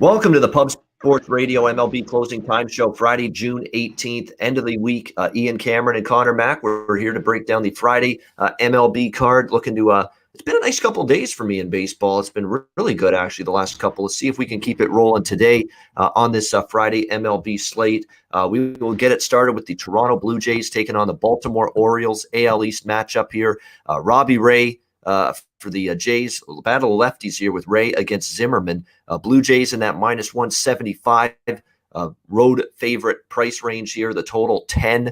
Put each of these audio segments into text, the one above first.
Welcome to the Pub Sports Radio MLB Closing Time Show, Friday, June 18th, end of the week. Ian Cameron and Conor Mac, we're here to break down the Friday MLB card. Looking to, it's been a nice couple of days for me in baseball. It's been really good, actually, the last couple. Let's see if we can keep it rolling today on this Friday MLB slate. We will get it started with the Toronto Blue Jays taking on the Baltimore Orioles AL East matchup here. Robbie Ray for the Jays, battle of lefties here with Ray against Zimmerman. Blue Jays in that minus 175 road favorite price range here. The total 10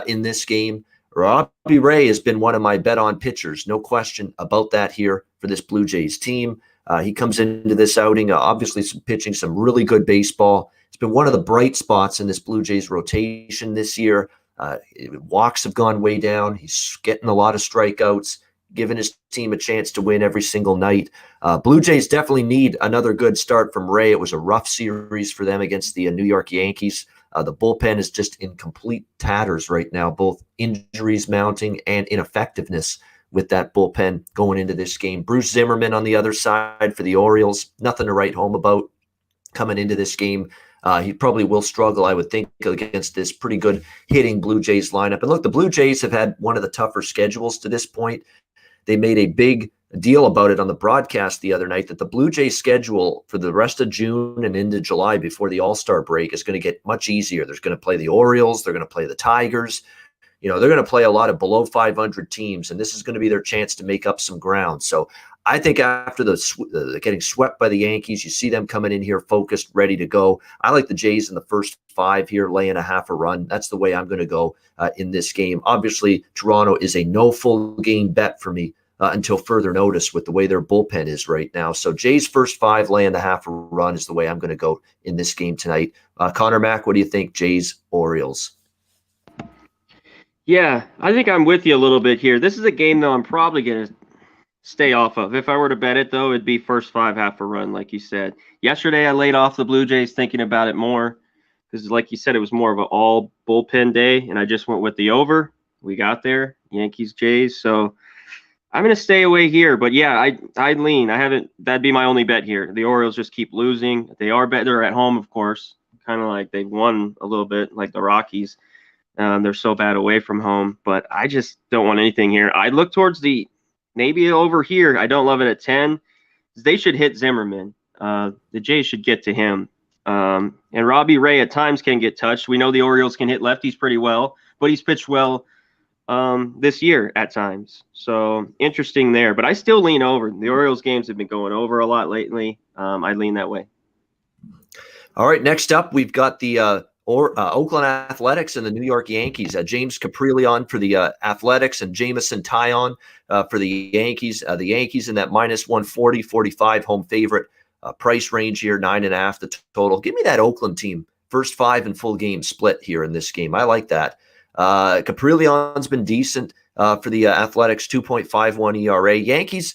in this game. Robbie Ray has been one of my bet on pitchers. No question about that here for this Blue Jays team. He comes into this outing, obviously pitching some really good baseball. It's been one of the bright spots in this Blue Jays rotation this year. Walks have gone way down. He's getting a lot of strikeouts, giving his team a chance to win every single night. Blue Jays definitely need another good start from Ray. It was a rough series for them against the New York Yankees. The bullpen is just in complete tatters right now, both injuries mounting and ineffectiveness with that bullpen going into this game. Bruce Zimmerman on the other side for the Orioles, nothing to write home about coming into this game. He probably will struggle, I would think, against this pretty good hitting Blue Jays lineup. And look, the Blue Jays have had one of the tougher schedules to this point. They made a big deal about it on the broadcast the other night that the Blue Jays schedule for the rest of June and into July before the All-Star break is going to get much easier. There's going to play the Orioles. They're going to play the Tigers. They're going to play a lot of below 500 teams, and this is going to be their chance to make up some ground. So I think after the getting swept by the Yankees, you see them coming in here focused, ready to go. I like the Jays in the first 5 here, laying a half a run. That's the way I'm going to go in this game. Obviously, Toronto is a no full game bet for me until further notice with the way their bullpen is right now. So Jays first 5, laying the half a run is the way I'm going to go in this game tonight. Conor Mac, what do you think? Jays, Orioles? Yeah, I think I'm with you a little bit here. This is a game, though, I'm probably going to stay off of. If I were to bet it, though, it'd be first 5, half a run, like you said. Yesterday, I laid off the Blue Jays thinking about it more because, like you said, it was more of an all bullpen day, and I just went with the over. We got there, Yankees, Jays. So I'm going to stay away here. But, yeah, I'd lean. That'd be my only bet here. The Orioles just keep losing. They are better at home, of course, kind of like they've won a little bit, like the Rockies. They're so bad away from home, but I just don't want anything here. I look towards maybe over here. I don't love it at 10. They should hit Zimmerman. The Jays should get to him. And Robbie Ray at times can get touched. We know the Orioles can hit lefties pretty well, but he's pitched well this year at times. So interesting there, but I still lean over. The Orioles games have been going over a lot lately. I lean that way. All right, next up, we've got the Oakland Athletics and the New York Yankees. James Caprillion for the Athletics and Jameson Taillon for the Yankees. The Yankees in that minus 140, 45 home favorite price range here, 9.5 the total. Give me that Oakland team. First 5 and full game split here in this game. I like that. Caprillion's been decent for the Athletics, 2.51 ERA. Yankees,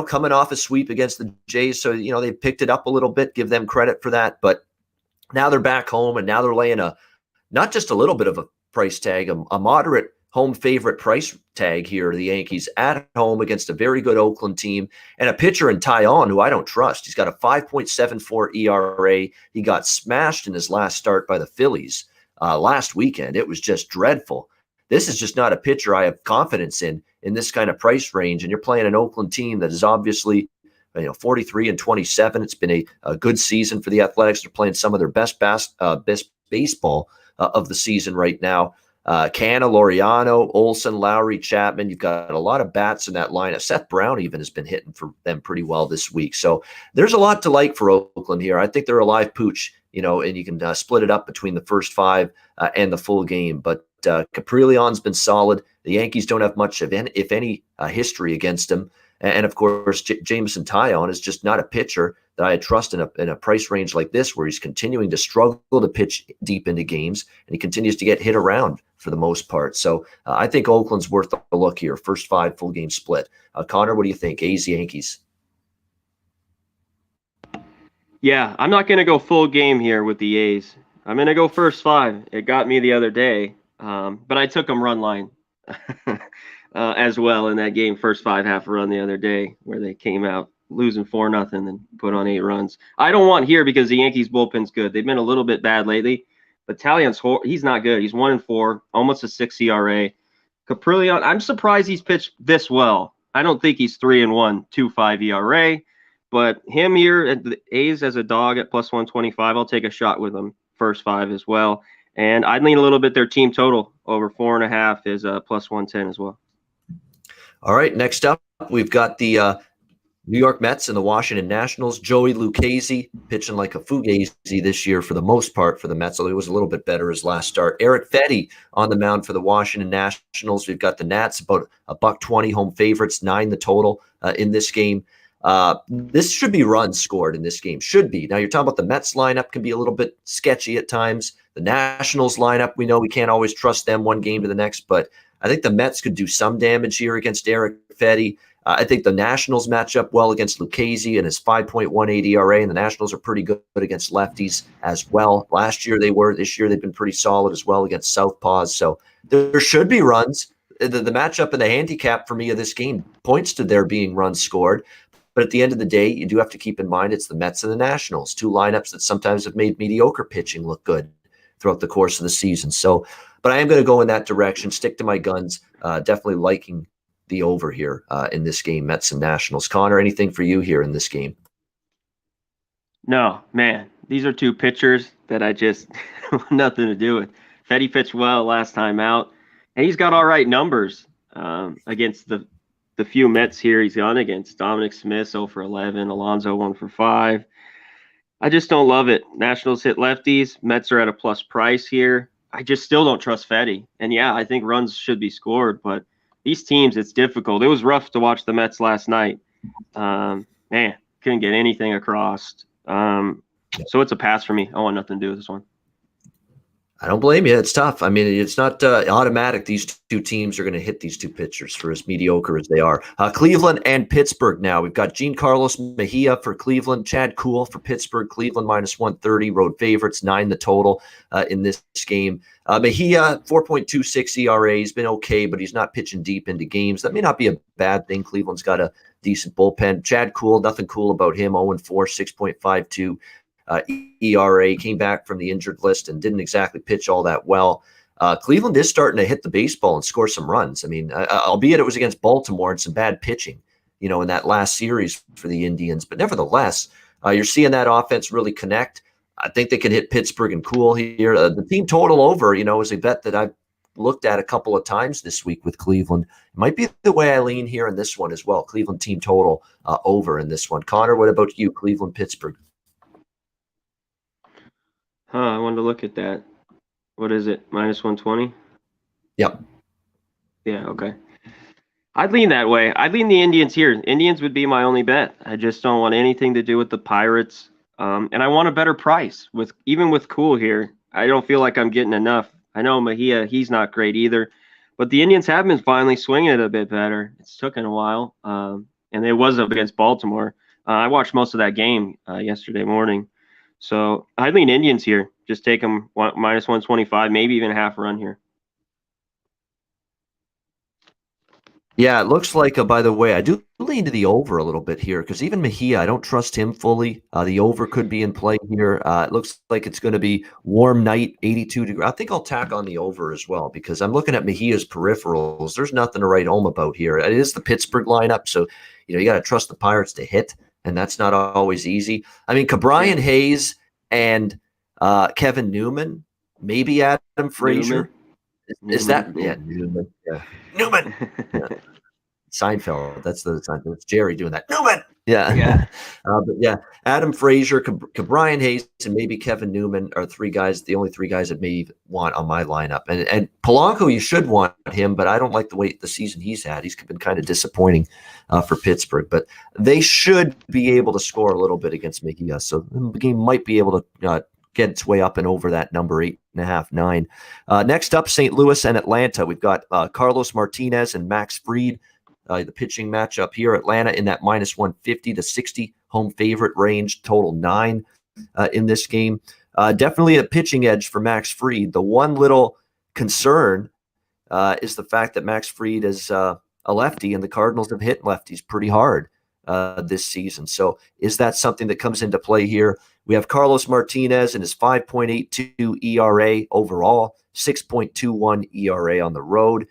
coming off a sweep against the Jays, so, they picked it up a little bit. Give them credit for that, but now they're back home, and now they're laying not just a little bit of a price tag, a moderate home favorite price tag here. The Yankees at home against a very good Oakland team and a pitcher in Taillon who I don't trust. He's got a 5.74 ERA. He got smashed in his last start by the Phillies last weekend. It was just dreadful. This is just not a pitcher I have confidence in this kind of price range. And you're playing an Oakland team that is obviously 43 and 27. It's been a good season for the Athletics. They're playing some of their best baseball of the season right now. Canna, Laureano, Olsen, Lowry, Chapman. You've got a lot of bats in that lineup. Seth Brown even has been hitting for them pretty well this week. So there's a lot to like for Oakland here. I think they're a live pooch, and you can split it up between the first 5 and the full game. But Caprillion's been solid. The Yankees don't have much of if any history against him. And of course, Jameson Taillon is just not a pitcher that I trust in a price range like this, where he's continuing to struggle to pitch deep into games, and he continues to get hit around for the most part. So I think Oakland's worth a look here. First 5 full game split. Connor, what do you think? A's, Yankees. Yeah, I'm not going to go full game here with the A's. I'm going to go first 5. It got me the other day, but I took them run line. As well in that game, first 5 half run the other day where they came out losing 4-0 and put on 8 runs. I don't want here because the Yankees bullpen's good. They've been a little bit bad lately, but Talian's he's not good. He's 1-4, almost a 6 ERA. Caprillion, I'm surprised he's pitched this well. I don't think he's 3-1, 2.5 ERA, but him here at the A's as a dog at plus 125, I'll take a shot with him first 5 as well. And I'd lean a little bit their team total over 4.5 is plus 110 as well. All right, next up, we've got the New York Mets and the Washington Nationals. Joey Lucchesi pitching like a fugazi this year for the most part for the Mets, although he was a little bit better his last start. Eric Fetty on the mound for the Washington Nationals. We've got the Nats, about $1.20 home favorites, 9 the total in this game. This should be runs scored in this game. Should be. Now, you're talking about the Mets lineup can be a little bit sketchy at times. The Nationals lineup, we know we can't always trust them one game to the next, but I think the Mets could do some damage here against Eric Fetty. I think the Nationals match up well against Lucchesi and his 5.18 ERA, and the Nationals are pretty good against lefties as well. Last year they were. This year they've been pretty solid as well against southpaws. So there should be runs. The matchup and the handicap for me of this game points to there being runs scored. But at the end of the day, you do have to keep in mind it's the Mets and the Nationals, two lineups that sometimes have made mediocre pitching look good throughout the course of the season. So, but I am going to go in that direction, stick to my guns, definitely liking the over here in this game, Mets and Nationals. Connor, anything for you here in this game? No, man. These are two pitchers that I just nothing to do with. Fetty pitched well last time out, and he's got all right numbers against the few Mets here he's gone against. Dominic Smith 0 for 11, Alonso 1 for 5. I just don't love it. Nationals hit lefties. Mets are at a plus price here. I just still don't trust Fetty. And yeah, I think runs should be scored, but these teams, it's difficult. It was rough to watch the Mets last night. Man, couldn't get anything across. So it's a pass for me. I want nothing to do with this one. I don't blame you. It's tough. I mean, it's not automatic. These two teams are going to hit these two pitchers for as mediocre as they are. Cleveland and Pittsburgh now. We've got Giancarlo Mejia for Cleveland, Chad Kuhl for Pittsburgh. Cleveland minus 130, road favorites, 9 the total in this game. Mejia, 4.26 ERA. He's been okay, but he's not pitching deep into games. That may not be a bad thing. Cleveland's got a decent bullpen. Chad Kuhl, nothing cool about him, 0-4, 6.52. ERA, came back from the injured list and didn't exactly pitch all that well. Cleveland is starting to hit the baseball and score some runs. I mean, albeit it was against Baltimore and some bad pitching, in that last series for the Indians. But nevertheless, you're seeing that offense really connect. I think they can hit Pittsburgh and Cool here. The team total over, is a bet that I've looked at a couple of times this week with Cleveland. It might be the way I lean here in this one as well. Cleveland team total over in this one. Connor, what about you? Cleveland, Pittsburgh. I wanted to look at that. What is it? Minus 120? Yep. Yeah, okay. I'd lean that way. I'd lean the Indians here. Indians would be my only bet. I just don't want anything to do with the Pirates. And I want a better price. Even with Cool here, I don't feel like I'm getting enough. I know Mejia, he's not great either. But the Indians have been finally swinging it a bit better. It's taken a while. And it was up against Baltimore. I watched most of that game yesterday morning. So I lean Indians here. Just take them minus 125, maybe even a half run here. Yeah, it looks like, by the way, I do lean to the over a little bit here because even Mejia, I don't trust him fully. The over could be in play here. It looks like it's going to be warm night, 82 degrees. I think I'll tack on the over as well because I'm looking at Mejia's peripherals. There's nothing to write home about here. It is the Pittsburgh lineup, so you got to trust the Pirates to hit, and that's not always easy. I mean, Brian Hayes and Kevin Newman, maybe Adam Frazier. Is that Newman? Yeah, Newman. Yeah. Seinfeld. That's the Seinfeld. It's Jerry doing that. Newman. Yeah. But yeah, Adam Frazier, Brian Hayes, and maybe Kevin Newman are the only three guys that maybe want on my lineup. And Polanco, you should want him, but I don't like the season he's had. He's been kind of disappointing for Pittsburgh, but they should be able to score a little bit against Mejia. So the game might be able to get its way up and over that number 8.5, 9. Next up, St. Louis and Atlanta. We've got Carlos Martinez and Max Fried. The pitching matchup here, Atlanta in that minus 150 to 60 home favorite range, total 9 in this game. Definitely a pitching edge for Max Fried. The one little concern is the fact that Max Fried is a lefty, and the Cardinals have hit lefties pretty hard this season. So is that something that comes into play here? We have Carlos Martinez and his 5.82 ERA overall, 6.21 ERA on the road.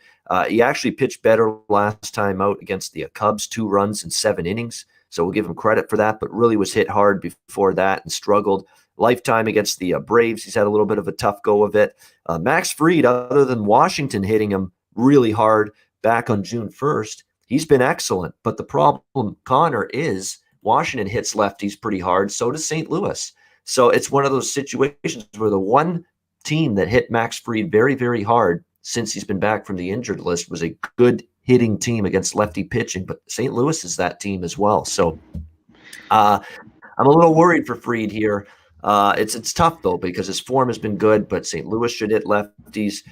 He actually pitched better last time out against the Cubs, 2 runs in 7 innings. So we'll give him credit for that, but really was hit hard before that and struggled. Lifetime against the Braves, he's had a little bit of a tough go of it. Max Fried, other than Washington hitting him really hard back on June 1st, he's been excellent. But the problem, Connor, is Washington hits lefties pretty hard. So does St. Louis. So it's one of those situations where the one team that hit Max Fried very, very hard since he's been back from the injured list was a good hitting team against lefty pitching. But St. Louis is that team as well. So I'm a little worried for Fried here. It's tough, though, because his form has been good, but St. Louis should hit lefties.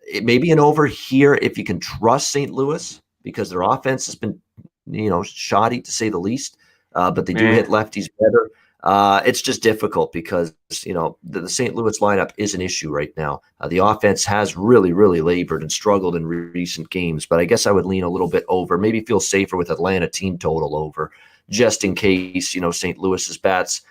It may be an over here if you can trust St. Louis, because their offense has been, shoddy to say the least. But they do hit lefties better. It's just difficult because, the St. Louis lineup is an issue right now. The offense has really, really labored and struggled in recent games, but I guess I would lean a little bit over, maybe feel safer with Atlanta team total over, just in case, St. Louis's bats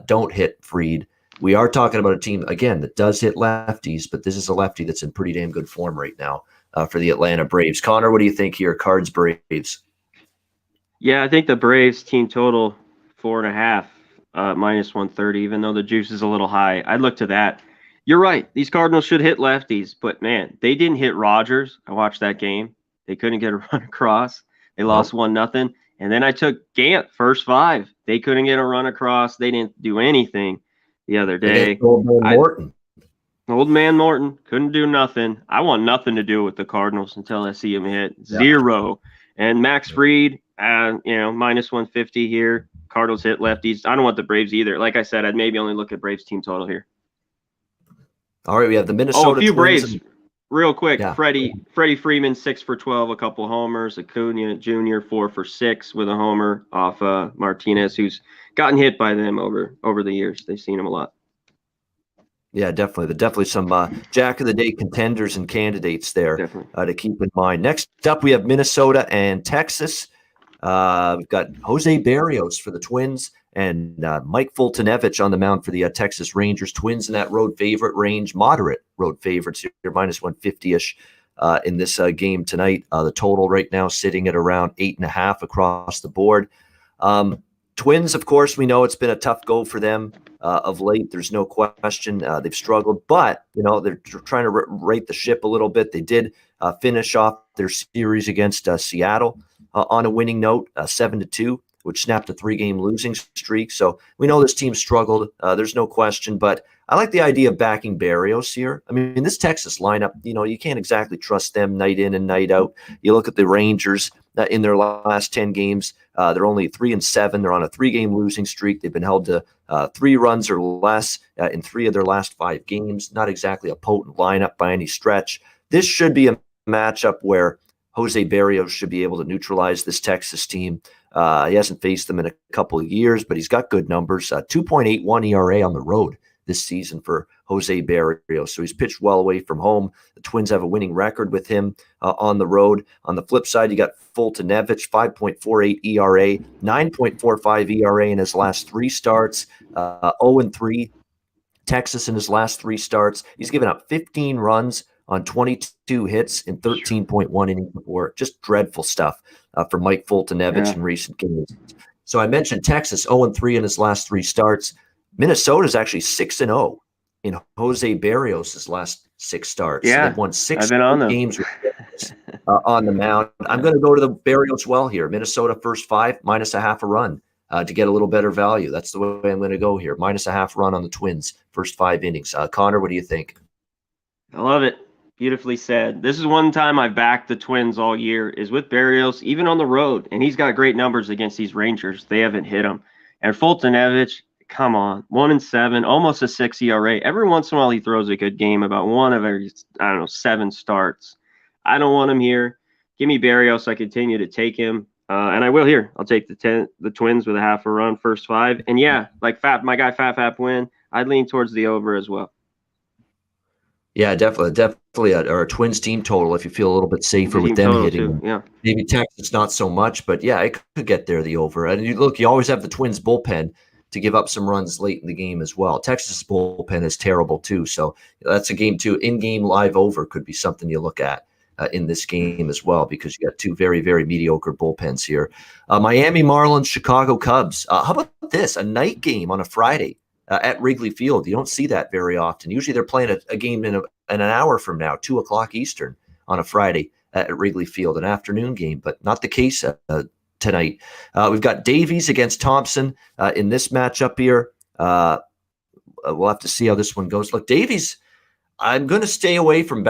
don't hit Fried. We are talking about a team, again, that does hit lefties, but this is a lefty that's in pretty damn good form right now for the Atlanta Braves. Connor, what do you think here? Cards, Braves. Yeah, I think the Braves team total 4.5, minus 130, even though the juice is a little high. I'd look to that. You're right. These Cardinals should hit lefties, but man, they didn't hit Rogers. I watched that game. They couldn't get a run across. They lost 1-0. And then I took Gant first 5. They couldn't get a run across. They didn't do anything the other day. Old man Morton couldn't do nothing. I want nothing to do with the Cardinals until I see him hit 0. And Max Fried, minus 150 here. Cardinals hit lefties. I don't want the Braves either. Like I said, I'd maybe only look at Braves team total here. All right, we have the Minnesota a few Twins. Braves. Real quick, Yeah. Freddie Freeman, 6 for 12, a couple homers. Acuna Jr., 4 for 6 with a homer off Martinez, who's gotten hit by them over the years. They've seen him a lot. Yeah, definitely. Definitely some Jack of the Day contenders and candidates there to keep in mind. Next up, we have Minnesota and Texas. We've got Jose Barrios for the Twins and Mike Fultonevich on the mound for the Texas Rangers. Twins in that road favorite range, moderate road favorites here, minus 150-ish in this game tonight. The total right now sitting at around 8.5 across the board. Twins, of course, we know it's been a tough go for them of late. There's no question they've struggled, but they're trying to right the ship a little bit. They did finish off their series against Seattle on a winning note, 7-2, which snapped a 3-game losing streak. So we know this team struggled. There's no question, but I like the idea of backing Barrios here. I mean, this Texas lineup, you can't exactly trust them night in and night out. You look at the Rangers in their last 10 games. They're only 3-7. They're on a 3-game losing streak. They've been held to 3 runs or less in 3 of their last 5 games. Not exactly a potent lineup by any stretch. This should be a matchup where Jose Barrios should be able to neutralize this Texas team. He hasn't faced them in a couple of years, but he's got good numbers. 2.81 ERA on the road this season for Jose Barrios. So he's pitched well away from home. The Twins have a winning record with him on the road. On the flip side, you got Fultonevich, 5.48 ERA, 9.45 ERA in his last 3 starts, 0-3. Texas in his last 3 starts. He's given up 15 runs on 22 hits in 13.1 innings before. Just dreadful stuff for Mike Fultonevich in recent games. So I mentioned Texas 0-3 in his last 3 starts. Minnesota is actually 6-0 in Jose Barrios' last 6 starts. Yeah, They've won 6 games on the mound. I'm going to go to the Barrios well here. Minnesota first 5, minus a half a run to get a little better value. That's the way I'm going to go here. Minus a half run on the Twins first 5 innings. Connor, what do you think? I love it. Beautifully said. This is one time I've backed the Twins all year is with Barrios, even on the road. And he's got great numbers against these Rangers. They haven't hit him. And Fultonevich, come on, 1-7, almost a 6 ERA. Every once in a while he throws a good game, about 1 of every, 7 starts. I don't want him here. Give me Barrios. I continue to take him. And I will here. I'll take the Twins with a half a run, first 5. And yeah, like my guy Fat win, I'd lean towards the over as well. Yeah, definitely or a Twins team total if you feel a little bit safer with Team them total hitting too. them. Yeah. Maybe Texas not so much, but yeah, it could get there the over. And you always have the Twins bullpen to give up some runs late in the game as well. Texas bullpen is terrible too, so that's a game too. In-game live over could be something you look at in this game as well because you got two very very mediocre bullpens here. Miami Marlins, Chicago Cubs. How about this? A night game on a Friday. At Wrigley Field. You don't see that very often. Usually they're playing a game in an hour from now, 2:00 Eastern on a Friday at Wrigley Field, an afternoon game, but not the case tonight. We've got Davies against Thompson in this matchup here. We'll have to see how this one goes. Look, Davies, I'm going to stay away from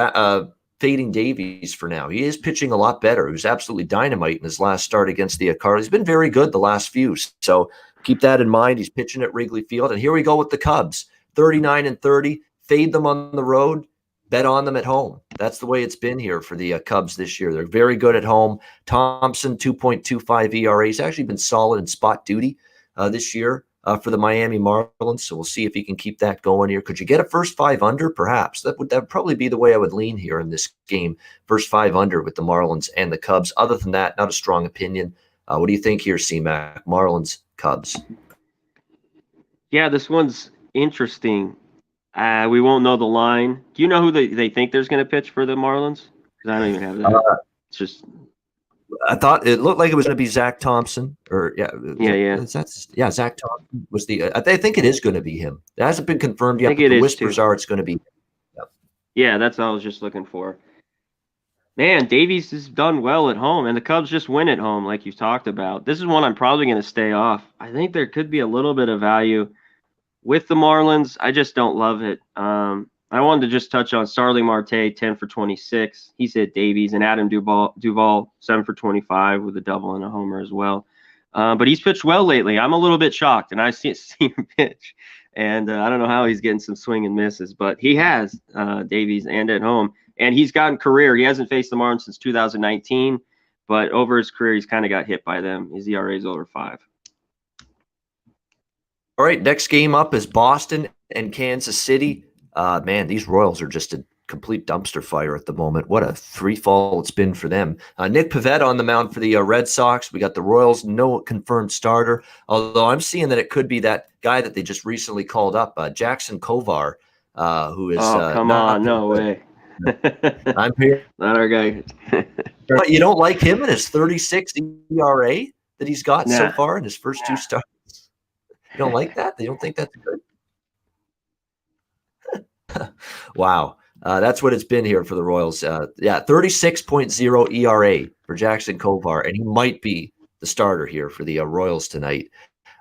fading Davies for now. He is pitching a lot better. He was absolutely dynamite in his last start against the Cardinals. He's been very good the last few. So keep that in mind. He's pitching at Wrigley Field. And here we go with the Cubs, 39-30. Fade them on the road, bet on them at home. That's the way it's been here for the Cubs this year. They're very good at home. Thompson, 2.25 ERA. He's actually been solid in spot duty this year for the Miami Marlins. So we'll see if he can keep that going here. Could you get a first 5 under? Perhaps. That would probably be the way I would lean here in this game. First 5 under with the Marlins and the Cubs. Other than that, not a strong opinion. What do you think here, C-Mac? Marlins, Cubs. Yeah, this one's interesting. We won't know the line. Do you know who they think there's going to pitch for the Marlins? Because I don't even have that. It's just. I thought it looked like it was going to be Zach Thompson, or Yeah. Zach Thompson was the. I think it is going to be him. It hasn't been confirmed yet. I think But it the is whispers too. are it's going to be. Yeah, that's what I was just looking for. Man, Davies has done well at home, and the Cubs just win at home, like you talked about. This is one I'm probably going to stay off. I think there could be a little bit of value with the Marlins. I just don't love it. I wanted to just touch on Starling Marte, 10 for 26. He's hit Davies, and Adam Duvall 7 for 25 with a double and a homer as well. But he's pitched well lately. I'm a little bit shocked, and I've seen him pitch. And I don't know how he's getting some swing and misses, but he has, Davies, and at home. And he's gotten career. He hasn't faced the Marlins since 2019, but over his career, he's kind of got hit by them. His ERA is over 5. All right, next game up is Boston and Kansas City. Man, these Royals are just a complete dumpster fire at the moment. What a free fall it's been for them. Nick Pivetta on the mound for the Red Sox. We got the Royals, no confirmed starter, although I'm seeing that it could be that guy that they just recently called up, Jackson Kovar, who is come on, no way. I'm here. Not our guy. But you don't like him in his 36 ERA that he's got so Nah. far in his first 2 starts? You don't like that? They don't think that's good? Wow. That's what it's been here for the Royals. 36.0 ERA for Jackson Kovar, and he might be the starter here for the Royals tonight.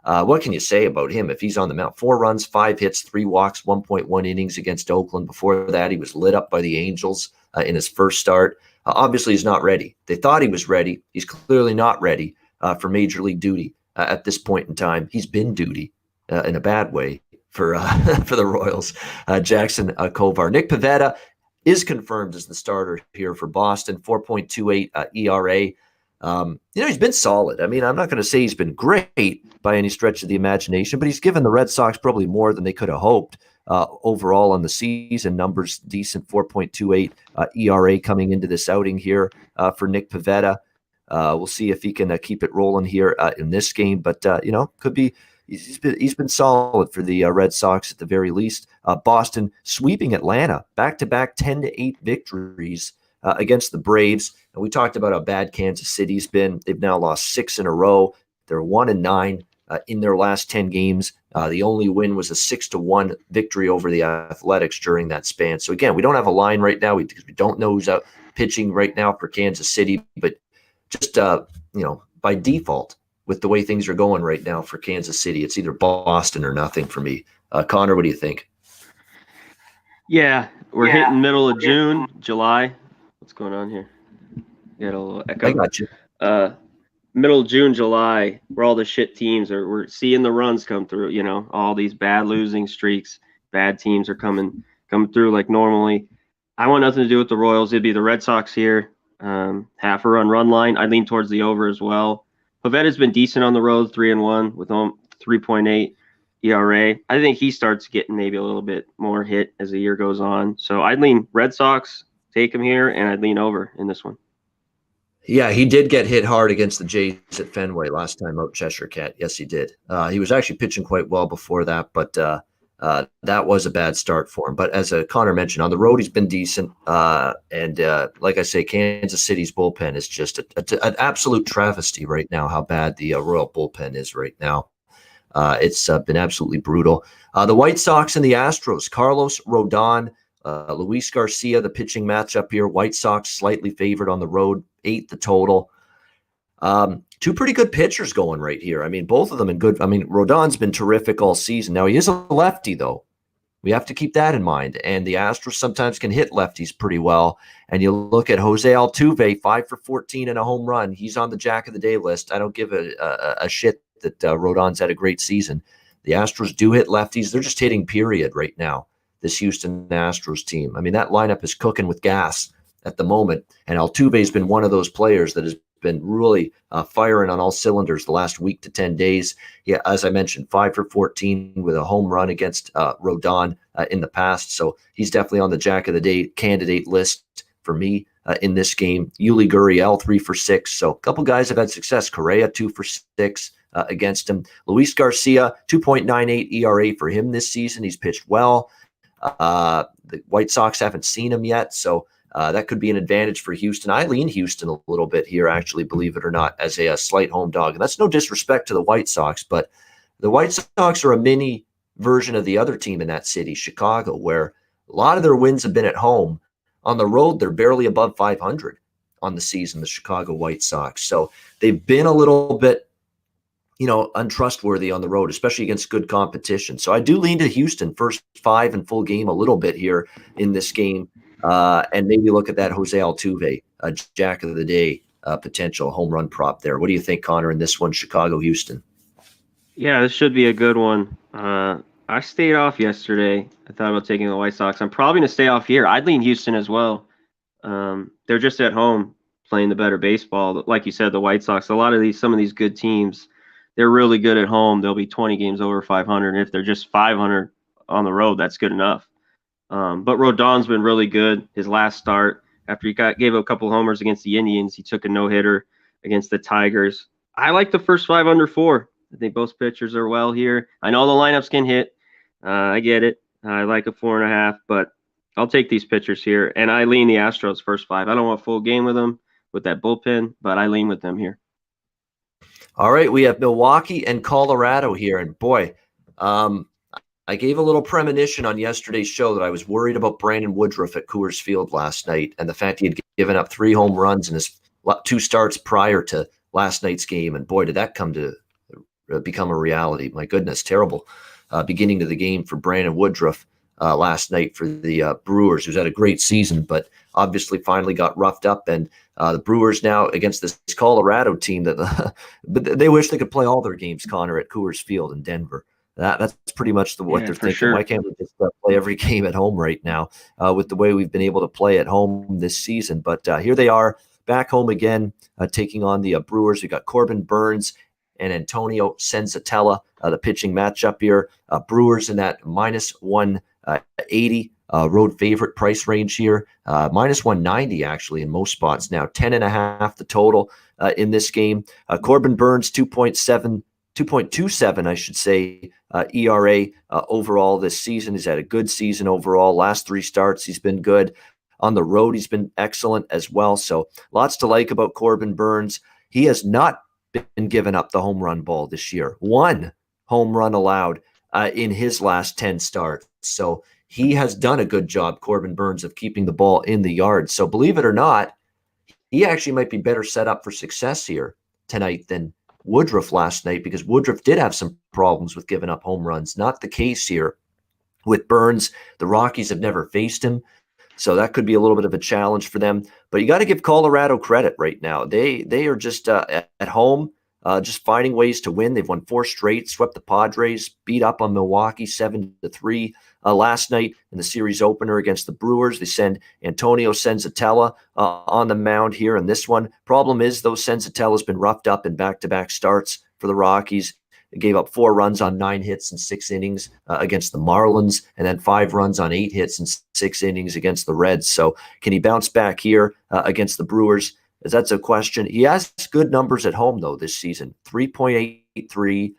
What can you say about him if he's on the mound? 4 runs, 5 hits, 3 walks, 1.1 innings against Oakland. Before that, he was lit up by the Angels in his first start. Obviously, he's not ready. They thought he was ready. He's clearly not ready for Major League duty at this point in time. He's been duty in a bad way for the Royals. Jackson Kovar. Nick Pivetta is confirmed as the starter here for Boston. 4.28 ERA. He's been solid. I mean, I'm not going to say he's been great by any stretch of the imagination, but he's given the Red Sox probably more than they could have hoped overall on the season. Numbers decent, 4.28 ERA coming into this outing here for Nick Pivetta. We'll see if he can keep it rolling here in this game, but could be. He's been solid for the Red Sox at the very least. Boston sweeping Atlanta, back-to-back 10-8 victories against the Braves. And we talked about how bad Kansas City's been. They've now lost 6 in a row. They're 1-9 in their last 10 games. The only win was a 6-1 victory over the Athletics during that span. So again, we don't have a line right now because we don't know who's out pitching right now for Kansas City. But just by default, with the way things are going right now for Kansas City, it's either Boston or nothing for me. Connor, what do you think? Yeah, we're hitting middle of June, July. What's going on here? You got a little echo. I got you. Middle of June, July, where all the shit teams we're seeing the runs come through. All these bad losing streaks, bad teams are coming through like normally. I want nothing to do with the Royals. It'd be the Red Sox here. Half a run line. I lean towards the over as well. Pavetta's been decent on the road, 3-1 with 3.8 ERA. I think he starts getting maybe a little bit more hit as the year goes on. So I'd lean Red Sox, take him here, and I'd lean over in this one. Yeah, he did get hit hard against the Jays at Fenway last time out, Cheshire Cat. Yes, he did. He was actually pitching quite well before that, but that was a bad start for him. But as Connor mentioned, on the road, he's been decent. And like I say, Kansas City's bullpen is just an absolute travesty right now, how bad the Royal bullpen is right now. It's been absolutely brutal. The White Sox and the Astros, Carlos Rodon, Luis Garcia, the pitching matchup here. White Sox slightly favored on the road, 8 the total. Two pretty good pitchers going right here. I mean, both of them in good. I mean, Rodon's been terrific all season. Now, he is a lefty, though. We have to keep that in mind. And the Astros sometimes can hit lefties pretty well. And you look at Jose Altuve, 5 for 14 and a home run. He's on the Jack of the Day list. I don't give a shit that Rodon's had a great season. The Astros do hit lefties. They're just hitting period right now, this Houston Astros team. I mean, that lineup is cooking with gas at the moment. And Altuve's been one of those players that has been really firing on all cylinders the last week to 10 days. Yeah, as I mentioned, 5 for 14 with a home run against Rodon in the past. So he's definitely on the Jack of the Day candidate list for me in this game. Yuli Gurriel, 3 for 6. So a couple guys have had success. Correa, 2 for 6 against him. Luis Garcia, 2.98 ERA for him this season. He's pitched well. The White Sox haven't seen him yet, so that could be an advantage for Houston. I lean Houston a little bit here, actually, believe it or not, as a slight home dog. And that's no disrespect to the White Sox, but the White Sox are a mini version of the other team in that city, Chicago, where a lot of their wins have been at home. On the road, they're barely above 500 on the season, the Chicago White Sox. So they've been a little bit, untrustworthy on the road, especially against good competition. So I do lean to Houston first 5 and full game a little bit here in this game. And maybe look at that Jose Altuve, Jack of the Day potential home run prop there. What do you think, Connor, in this one, Chicago-Houston? Yeah, this should be a good one. I stayed off yesterday. I thought about taking the White Sox. I'm probably going to stay off here. I'd lean Houston as well. They're just at home playing the better baseball. Like you said, the White Sox, some of these good teams, they're really good at home. They'll be 20 games over 500. And if they're just 500 on the road, that's good enough. But Rodon's been really good. His last start, after he gave a couple homers against the Indians, he took a no-hitter against the Tigers. I like the first 5 under 4. I think both pitchers are well here. I know the lineups can hit. I get it. I like a 4.5, but I'll take these pitchers here. And I lean the Astros first 5. I don't want a full game with them with that bullpen, but I lean with them here. All right, we have Milwaukee and Colorado here. And boy, I gave a little premonition on yesterday's show that I was worried about Brandon Woodruff at Coors Field last night and the fact he had given up 3 home runs in his 2 starts prior to last night's game. And boy, did that come to become a reality. My goodness, terrible beginning to the game for Brandon Woodruff last night for the Brewers, who's had a great season, but obviously finally got roughed up. And the Brewers now against this Colorado team that but they wish they could play all their games, Connor, at Coors Field in Denver. That's pretty much what they're thinking. Sure. Why can't we just play every game at home right now with the way we've been able to play at home this season? But here they are back home again, taking on the Brewers. We got Corbin Burns and Antonio Senzatella, the pitching matchup here. Brewers in that minus 180 road favorite price range here. Minus 190 actually in most spots now. 10.5 the total in this game. Corbin Burns 2.27, I should say, ERA overall this season. He's had a good season overall. Last 3 starts, he's been good. On the road, he's been excellent as well. So lots to like about Corbin Burns. He has not been given up the home run ball this year. 1 home run allowed in his last 10 starts. So he has done a good job, Corbin Burns, of keeping the ball in the yard. So believe it or not, he actually might be better set up for success here tonight than Woodruff last night, because Woodruff did have some problems with giving up home runs. Not the case here with Burns. The Rockies have never faced him, so that could be a little bit of a challenge for them. But you got to give Colorado credit right now. They are just at home, just finding ways to win. They've won 4 straight, swept the Padres, beat up on Milwaukee 7-3 last night in the series opener against the Brewers. They send Antonio Senzatella on the mound here in this one. Problem is, though, Senzatella's been roughed up in back-to-back starts for the Rockies. gave up 4 runs on 9 hits and 6 innings against the Marlins, and then 5 runs on 8 hits and 6 innings against the Reds. So can he bounce back here against the Brewers? That's a question. He has good numbers at home, though, this season. 3.83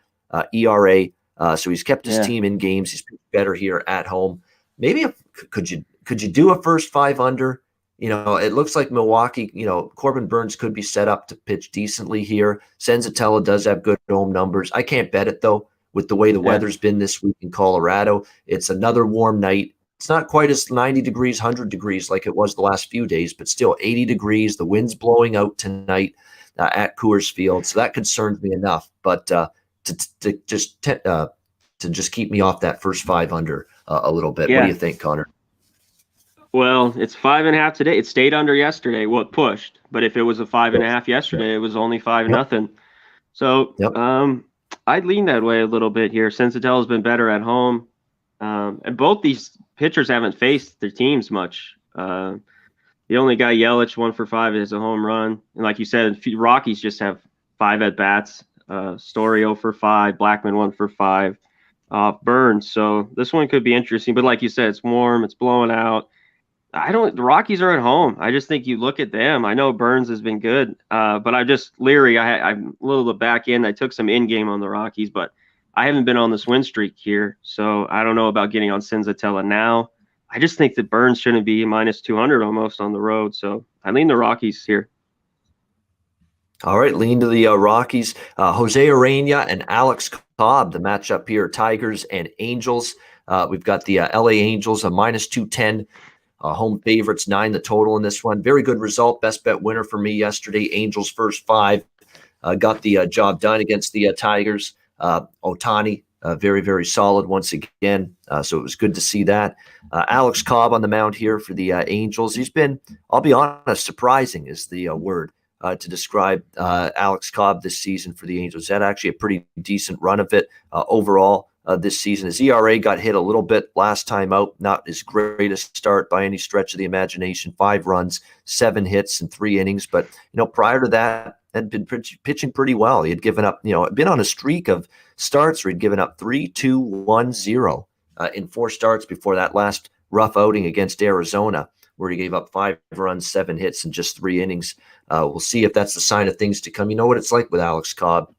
ERA. So he's kept his team in games. He's been better here at home. Maybe could you do a first 5 under? It looks like Milwaukee, Corbin Burns could be set up to pitch decently here. Senzatella does have good home numbers. I can't bet it, though, with the way the weather's been this week in Colorado. It's another warm night. It's not quite as 90 degrees, 100 degrees like it was the last few days, but still 80 degrees. The wind's blowing out tonight at Coors Field, so that concerns me enough. But to just keep me off that first 5 under a little bit. What do you think, Connor? Well, it's 5.5 today. It stayed under yesterday. Well, it pushed, but if it was a 5.5 yesterday, it was only 5-0. So I'd lean that way a little bit here. Senzatella's been better at home, and both these pitchers haven't faced their teams much. The only guy, Yelich, 1 for 5, is a home run, and like you said, Rockies just have 5 at bats. Story 0 for 5, Blackman 1 for 5, Burns. So this one could be interesting, but like you said, it's warm, it's blowing out. The Rockies are at home. I just think you look at them. I know Burns has been good, but I'm just leery. I'm a little bit back in. I took some in-game on the Rockies, but I haven't been on this win streak here, so I don't know about getting on Senzatella now. I just think that Burns shouldn't be minus 200 almost on the road, so I lean the Rockies here. All right, lean to the Rockies. Jose Urena and Alex Cobb, the matchup here, Tigers and Angels. We've got the LA Angels, a minus 210. Home favorites, 9 the total in this one. Very good result. Best bet winner for me yesterday. Angels first 5. Got the job done against the Tigers. Ohtani, very, very solid once again. So it was good to see that. Alex Cobb on the mound here for the Angels. He's been, I'll be honest, surprising is the word to describe Alex Cobb this season for the Angels. Had actually a pretty decent run of it overall. This season. His ERA got hit a little bit last time out. Not his greatest start by any stretch of the imagination. 5 runs, 7 hits in 3 innings. But, prior to that, had been pitching pretty well. He had given up, been on a streak of starts where he'd given up 3, 2, 1, 0 in 4 starts before that last rough outing against Arizona, where he gave up 5 runs, 7 hits in just 3 innings. We'll see if that's the sign of things to come. You know what it's like with Alex Cobb.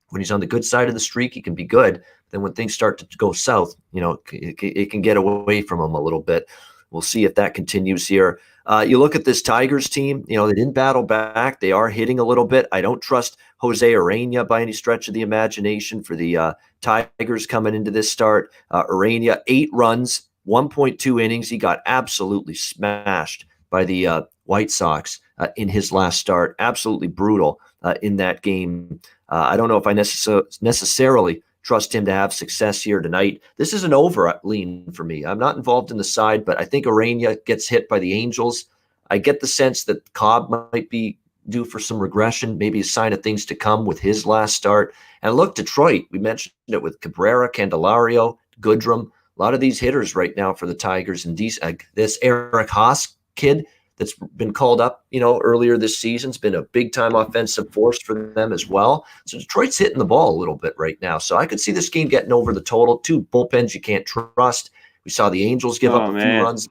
When he's on the good side of the streak, he can be good. Then when things start to go south, it can get away from him a little bit. We'll see if that continues here. You look at this Tigers team, they didn't battle back. They are hitting a little bit. I don't trust Jose Urena by any stretch of the imagination for the Tigers coming into this start. Urena, 8 runs, 1.2 innings. He got absolutely smashed by the White Sox in his last start. Absolutely brutal in that game. I don't know if I necessarily trust him to have success here tonight. This is an over lean for me. I'm not involved in the side, but I think Urena gets hit by the Angels. I get the sense that Cobb might be due for some regression, maybe a sign of things to come with his last start. And look, Detroit, we mentioned it with Cabrera, Candelario, Goodrum, a lot of these hitters right now for the Tigers. And this Eric Haas kid that's been called up, earlier this season. It's been a big-time offensive force for them as well. So Detroit's hitting the ball a little bit right now. So I could see this game getting over the total. 2 bullpens you can't trust. We saw the Angels give up a few runs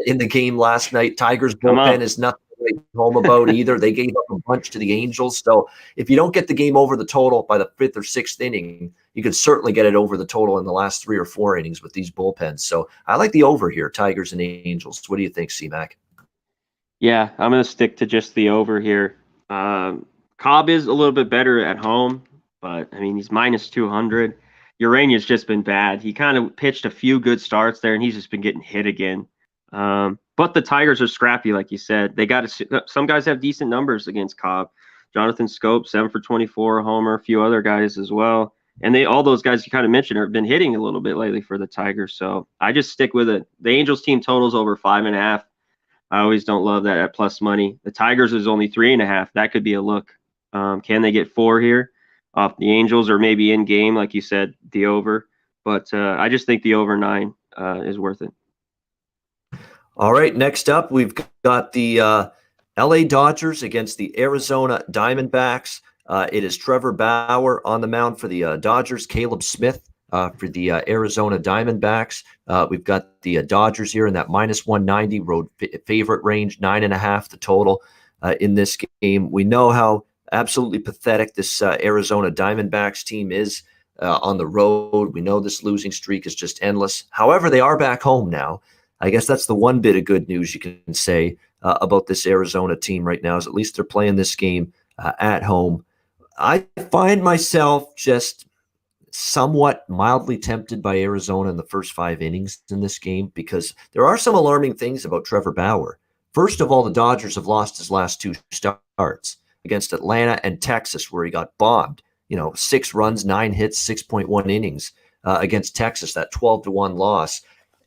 in the game last night. Tigers bullpen is nothing to write home about either. They gave up a bunch to the Angels. So if you don't get the game over the total by the 5th or 6th inning, you could certainly get it over the total in the last 3 or 4 innings with these bullpens. So I like the over here, Tigers and Angels. What do you think, C-Mac? Yeah, I'm going to stick to just the over here. Cobb is a little bit better at home, but, he's minus 200. Urena's just been bad. He kind of pitched a few good starts there, and he's just been getting hit again. But the Tigers are scrappy, like you said. Some guys have decent numbers against Cobb. Jonathan Scope, 7 for 24, homer, a few other guys as well. And all those guys you kind of mentioned have been hitting a little bit lately for the Tigers. So I just stick with it. The Angels team totals over 5.5. I always don't love that at plus money. The Tigers is only 3.5. That could be a look. Can they get 4 here off the Angels, or maybe in game, like you said, the over? But I just think the over 9 is worth it. All right, next up, we've got the LA Dodgers against the Arizona Diamondbacks. It is Trevor Bauer on the mound for the Dodgers, Caleb Smith for the Arizona Diamondbacks. We've got the Dodgers here in that minus 190 road favorite range, 9.5 the total in this game. We know how absolutely pathetic this Arizona Diamondbacks team is on the road. We know this losing streak is just endless. However, they are back home now. I guess that's the one bit of good news you can say about this Arizona team right now, is at least they're playing this game at home. I find myself just somewhat mildly tempted by Arizona in the first 5 innings in this game, because there are some alarming things about Trevor Bauer. First of all, the Dodgers have lost his last 2 starts against Atlanta and Texas, where he got bombed. 6 runs, 9 hits, 6.1 innings against Texas, that 12-1 loss.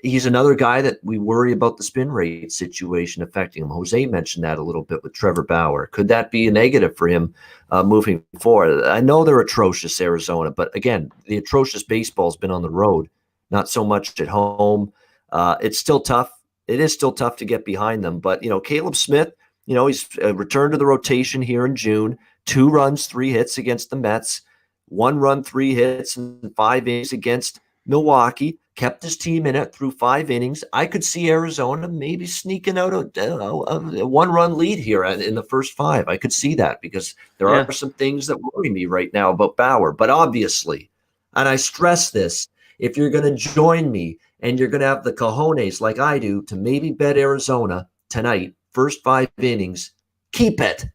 He's another guy that we worry about the spin rate situation affecting him. Jose mentioned that a little bit with Trevor Bauer. Could that be a negative for him moving forward? I know they're atrocious, Arizona, but again, the atrocious baseball has been on the road, not so much at home. It's still tough. It is still tough to get behind them. But, Caleb Smith, he's returned to the rotation here in June. 2 runs, 3 hits against the Mets. 1 run, 3 hits, and 5 innings against Milwaukee. Kept his team in it through 5 innings. I could see Arizona maybe sneaking out a 1-run lead here in the first 5. I could see that, because there are some things that worry me right now about Bauer. But obviously, and I stress this, if you're going to join me and you're going to have the cojones like I do to maybe bet Arizona tonight, first 5 innings, keep it.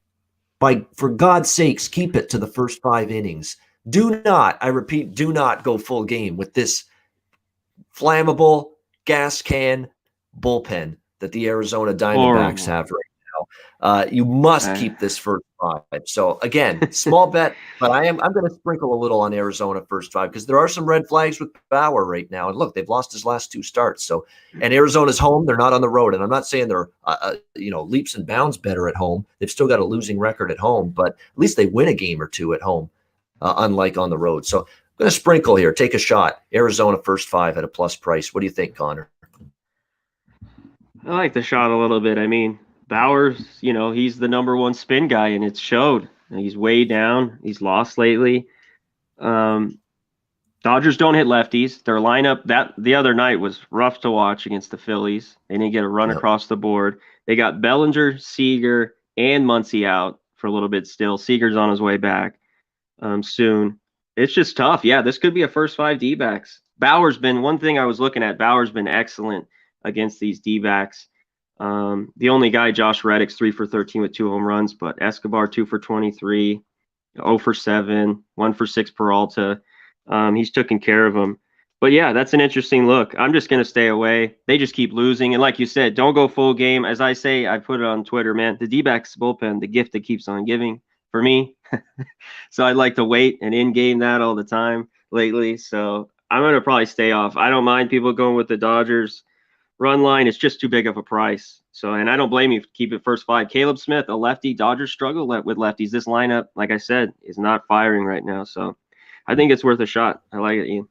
For God's sakes, keep it to the first 5 innings. Do not, I repeat, do not go full game with this flammable gas can bullpen that the Arizona Diamondbacks have right now. You must keep this first 5. So again, small bet, but I'm going to sprinkle a little on Arizona first 5, because there are some red flags with Bauer right now. And look, they've lost his last 2 starts. So, and Arizona's home; they're not on the road. And I'm not saying they're leaps and bounds better at home. They've still got a losing record at home, but at least they win a game or 2 at home, unlike on the road. So I'm going to sprinkle here. Take a shot. Arizona first 5 at a plus price. What do you think, Connor? I like the shot a little bit. I mean, Bauer's, he's the number 1 spin guy, and it showed. He's way down. He's lost lately. Dodgers don't hit lefties. Their lineup that the other night was rough to watch against the Phillies. They didn't get a run across the board. They got Bellinger, Seager, and Muncy out for a little bit still. Seager's on his way back soon. It's just tough. Yeah, this could be a first 5 D-backs. Bauer's been, one thing I was looking at, Bauer's been excellent against these D-backs. The only guy, Josh Reddick's 3 for 13 with 2 home runs, but Escobar 2 for 23, 0 for 7, 1 for 6 Peralta. He's taking care of them. But yeah, that's an interesting look. I'm just going to stay away. They just keep losing. And like you said, don't go full game. As I say, I put it on Twitter, man, the D-backs bullpen, the gift that keeps on giving for me. So I'd like to wait and in-game that all the time lately. So I'm going to probably stay off. I don't mind people going with the Dodgers run line. It's just too big of a price. So, and I don't blame you. Keep it first 5. Caleb Smith, a lefty. Dodgers struggle with lefties. This lineup, like I said, is not firing right now. So I think it's worth a shot. I like it, Ian.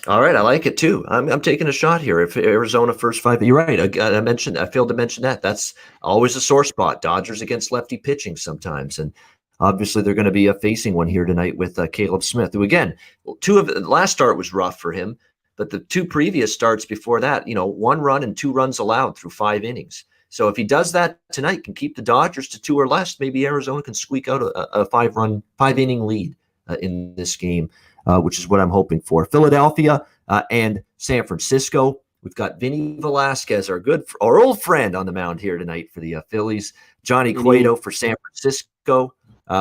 All right, I like it too. I'm taking a shot here. If Arizona first 5, you're right. I failed to mention that. That's always a sore spot. Dodgers against lefty pitching sometimes, and obviously they're going to be facing one here tonight with Caleb Smith, who again, the last start was rough for him, but the 2 previous starts before that, 1 run and 2 runs allowed through 5 innings. So if he does that tonight, can keep the Dodgers to 2 or less, maybe Arizona can squeak out a 5-inning lead in this game. Which is what I'm hoping for. Philadelphia and San Francisco. We've got Vinny Velasquez, our old friend, on the mound here tonight for the Phillies. Johnny Cueto for San Francisco.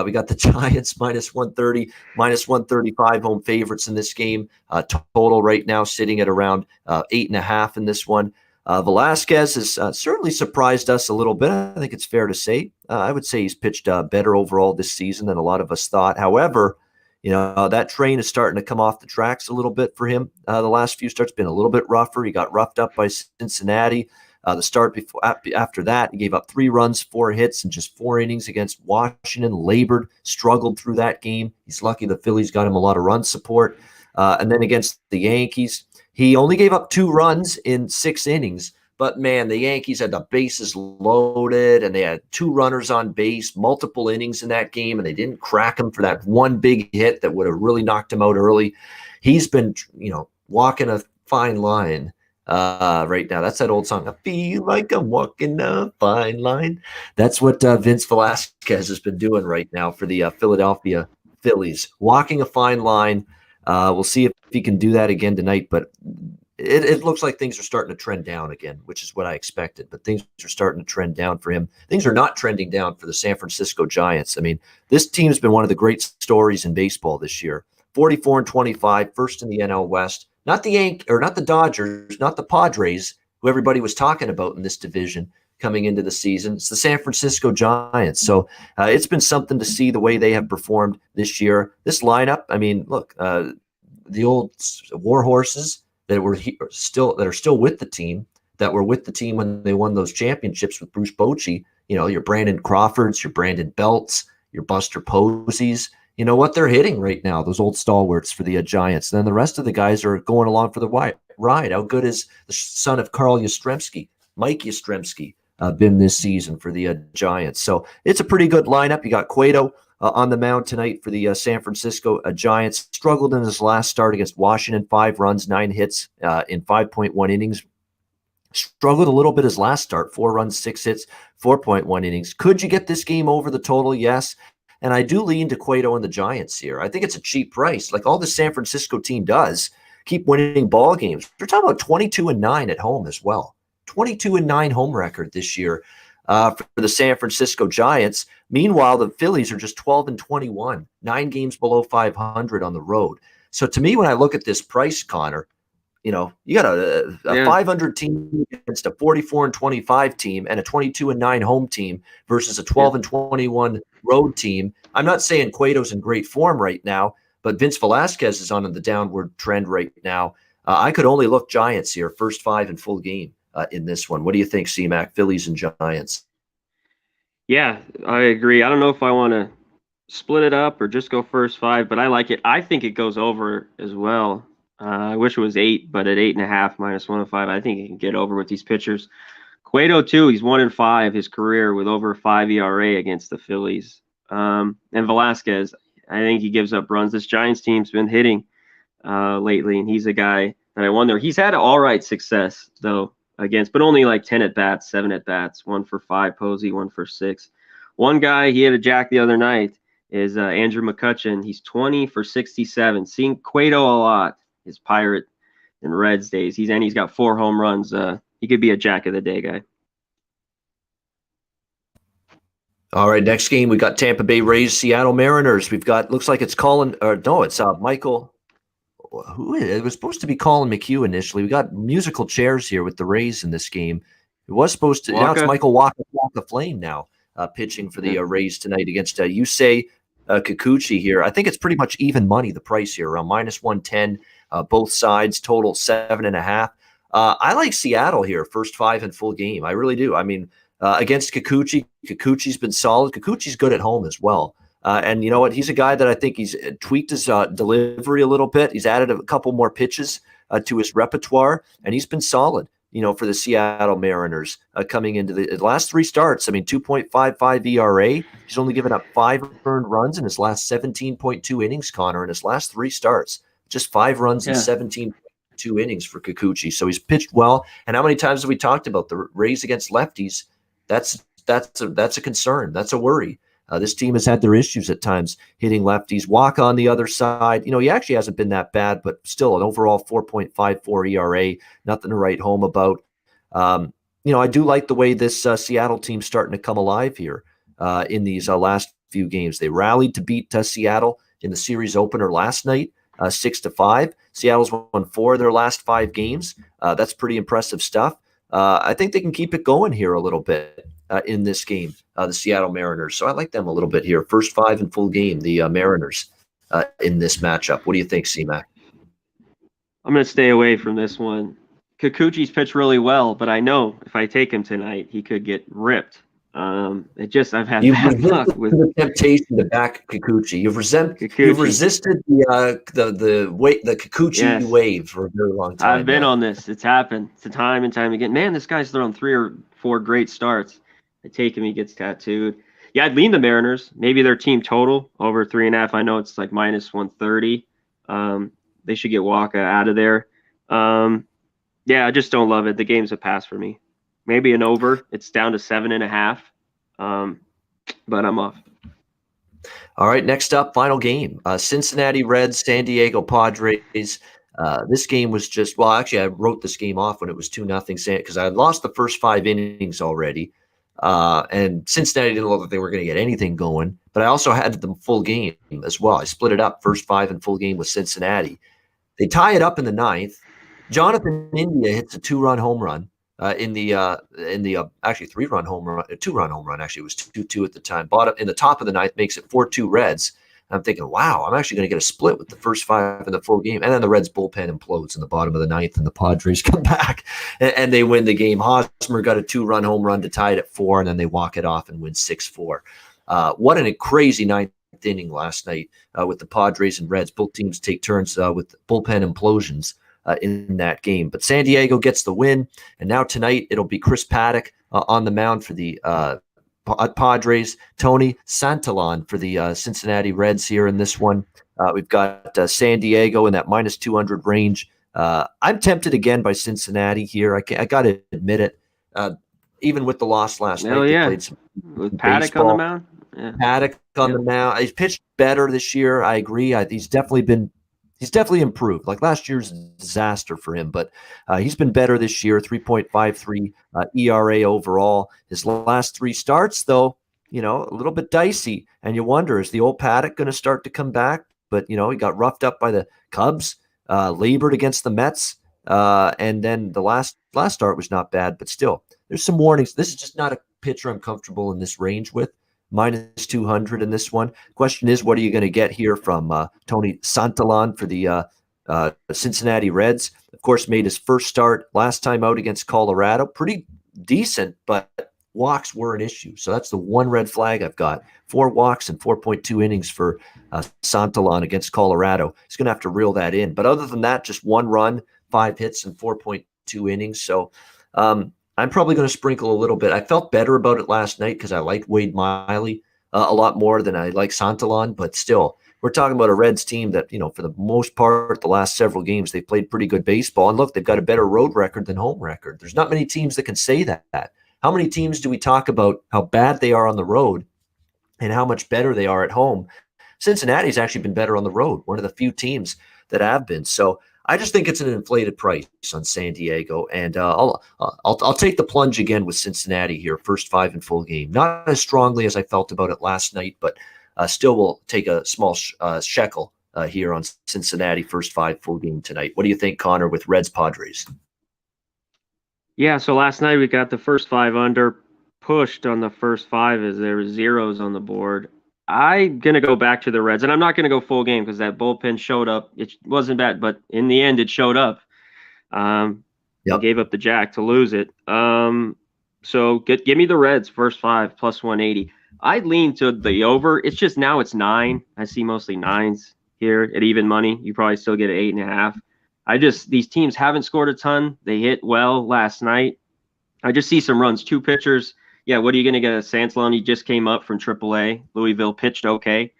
We got the Giants minus 130, minus 135 home favorites in this game. Total right now sitting at around 8.5 in this one. Velasquez has certainly surprised us a little bit. I think it's fair to say. I would say he's pitched better overall this season than a lot of us thought. However, that train is starting to come off the tracks a little bit for him. The last few starts been a little bit rougher. He got roughed up by Cincinnati. The start after that, he gave up 3 runs, 4 hits, and just 4 innings against Washington. Labored, struggled through that game. He's lucky the Phillies got him a lot of run support. And then against the Yankees, he only gave up 2 runs in 6 innings, But, man, the Yankees had the bases loaded, and they had 2 runners on base, multiple innings in that game, and they didn't crack him for that one big hit that would have really knocked him out early. He's been, walking a fine line right now. That's that old song, I feel like I'm walking a fine line. That's what Vince Velasquez has been doing right now for the Philadelphia Phillies, walking a fine line. We'll see if he can do that again tonight, but it looks like things are starting to trend down again, which is what I expected. But things are starting to trend down for him. Things are not trending down for the San Francisco Giants. I mean, this team's been one of the great stories in baseball this year. 44-25, first in the NL West. Not the Dodgers, not the Padres, who everybody was talking about in this division coming into the season. It's the San Francisco Giants. So it's been something to see the way they have performed this year. This lineup, I mean, look, the old war horses that are still with the team, that were with the team when they won those championships with Bruce Bochy. Your Brandon Crawfords, your Brandon Belts, your Buster Posies. You know what they're hitting right now, those old stalwarts for the Giants. And then the rest of the guys are going along for the ride. How good is the son of Carl Yastrzemski, Mike Yastrzemski, been this season for the Giants? So it's a pretty good lineup. You got Cueto on the mound tonight for the San Francisco Giants. Struggled in his last start against Washington, 5 runs, 9 hits in 5.1 innings. Struggled a little bit his last start, 4 runs, 6 hits, 4.1 innings. Could you get this game over the total? Yes. And I do lean to Cueto and the Giants here. I think it's a cheap price. Like all the San Francisco team does, keep winning ball games. We're talking about 22-9 at home as well. 22-9 home record this year for the San Francisco Giants. Meanwhile, the Phillies are just 12-21, 9 games below 500 on the road. So to me, when I look at this price, Connor, you got a 500 team against a 44-25 team and a 22-9 home team versus a 12-21 road team. I'm not saying Cueto's in great form right now, but Vince Velasquez is on the downward trend right now. I could only look Giants here, first 5 in full game in this one. What do you think, C-Mac, Phillies and Giants? Yeah, I agree. I don't know if I want to split it up or just go first 5, but I like it. I think it goes over as well. I wish it was 8, but at 8.5 -105, I think he can get over with these pitchers. Cueto too, he's 1-5 his career with over 5 ERA against the Phillies. And Velasquez, I think he gives up runs. This Giants team's been hitting lately, and he's a guy that I wonder. He's had all right success though against, but only like 10 at bats, 7 at bats, 1 for 5 Posey, 1 for 6. One guy he had a jack the other night is Andrew McCutchen. He's 20 for 67. Seeing Cueto a lot. His Pirate and Reds days. He's got 4 home runs. He could be a jack of the day guy. All right, next game we got Tampa Bay Rays, Seattle Mariners. We've got it's Michael. Who is it? It was supposed to be Colin McHugh initially. We got musical chairs here with the Rays in this game. It was supposed to. Now it's Michael Waka Flame now pitching for the Rays tonight against Yusei Kikuchi here. I think it's pretty much even money, the price here, around -110. Both sides, total 7.5. I like Seattle here, first 5 in full game. I really do. I mean, against Kikuchi, Kikuchi's been solid. Kikuchi's good at home as well. And you know what? He's a guy that I think he's tweaked his delivery a little bit. He's added a couple more pitches to his repertoire, and he's been solid, for the Seattle Mariners coming into the last 3 starts. I mean, 2.55 ERA. He's only given up 5 earned runs in his last 17.2 innings, Connor, in his last 3 starts. Just 5 runs in 17.2 innings for Kikuchi. So he's pitched well. And how many times have we talked about the Rays against lefties? That's a concern. That's a worry. This team has had their issues at times hitting lefties. Waka on the other side, he actually hasn't been that bad, but still an overall 4.54 ERA, nothing to write home about. I do like the way this Seattle team's starting to come alive here in these last few games. They rallied to beat Seattle in the series opener last night, 6-5. Seattle's won 4 of their last 5 games. That's pretty impressive stuff. I think they can keep it going here a little bit in this game, the Seattle Mariners. So I like them a little bit here. First 5 in full game, the Mariners in this matchup. What do you think, C-Mac? I'm going to stay away from this one. Kikuchi's pitched really well, but I know if I take him tonight, he could get ripped. I've had You've bad luck resisted with the temptation to back Kikuchi. You've Kikuchi. resisted the Kikuchi Yes, wave for a very long I've time. been Yeah. on this. It's happened to time and time again. Man, this guy's thrown 3 or 4 great starts. I take him, he gets tattooed. Yeah, I'd lean the Mariners. Maybe their team total over 3.5. I know it's like minus 130. They should get Waka out of there. Yeah, I just don't love it. The game's a pass for me. Maybe an over. It's down to 7.5. But I'm off. All right, next up, final game. Cincinnati Reds, San Diego Padres. This game was just, well, actually, I wrote this game off when it was 2-0 because I had lost the first 5 innings already. And Cincinnati didn't look like they were going to get anything going. But I also had the full game as well. I split it up, first 5 and full game with Cincinnati. They tie it up in the 9th. Jonathan India hits a 2-run home run. In the actually 3-run home run, a 2-run home run. Actually, it was 2-2 at the time. Bottom in the top of the 9th makes it 4-2 Reds. And I'm thinking, wow, I'm actually going to get a split with the first 5 in the full game. And then the Reds bullpen implodes in the bottom of the 9th, and the Padres come back and they win the game. Hosmer got a 2-run home run to tie it at 4, and then they walk it off and win 6-4. What a crazy 9th inning last night with the Padres and Reds. Both teams take turns with bullpen implosions in that game. But San Diego gets the win, and now tonight it'll be Chris Paddock on the mound for the Padres, Tony Santillan for the Cincinnati Reds here in this one. We've got San Diego in that minus 200 range. I'm tempted again by Cincinnati here. I got to admit it. Even with the loss last night, they played some with Paddock baseball. on the mound. Yeah. Paddock on the mound. He's pitched better this year. I agree. He's definitely improved. Like last year's disaster for him, but he's been better this year. 3.53 ERA overall. His last 3 starts, though, a little bit dicey. And you wonder, is the old Paddock going to start to come back? But, he got roughed up by the Cubs, labored against the Mets. And then the last start was not bad, but still, there's some warnings. This is just not a pitcher I'm comfortable in this range with. Minus 200 in this one. Question is, what are you going to get here from Tony Santillan for the Cincinnati Reds? Of course, made his first start last time out against Colorado. Pretty decent, but walks were an issue. So that's the one red flag I've got. 4 walks and 4.2 innings for Santillan against Colorado. He's going to have to reel that in. But other than that, just 1 run, 5 hits, and 4.2 innings. So I'm probably going to sprinkle a little bit. I felt better about it last night because I liked Wade Miley a lot more than I like Santillan, but still, we're talking about a Reds team that, for the most part, the last several games, they've played pretty good baseball. And look, they've got a better road record than home record. There's not many teams that can say that. How many teams do we talk about how bad they are on the road and how much better they are at home? Cincinnati's actually been better on the road, one of the few teams that have been. So I just think it's an inflated price on San Diego, and I'll take the plunge again with Cincinnati here, first 5 in full game. Not as strongly as I felt about it last night, but still will take a small shekel here on Cincinnati, first 5 full game tonight. What do you think, Connor, with Reds Padres? Yeah, so last night we got the first 5 under, pushed on the first 5 as there were zeros on the board. I'm going to go back to the Reds, and I'm not going to go full game because that bullpen showed up. It wasn't bad, but in the end, it showed up. They gave up the jack to lose it. So give me the Reds, first 5, plus 180. I'd lean to the over. It's just now it's 9. I see mostly 9s here at even money. You probably still get an 8.5. These teams haven't scored a ton. They hit well last night. I just see some runs, 2 pitchers. Yeah, what are you going to get? Santillan, he just came up from AAA. Louisville pitched okay,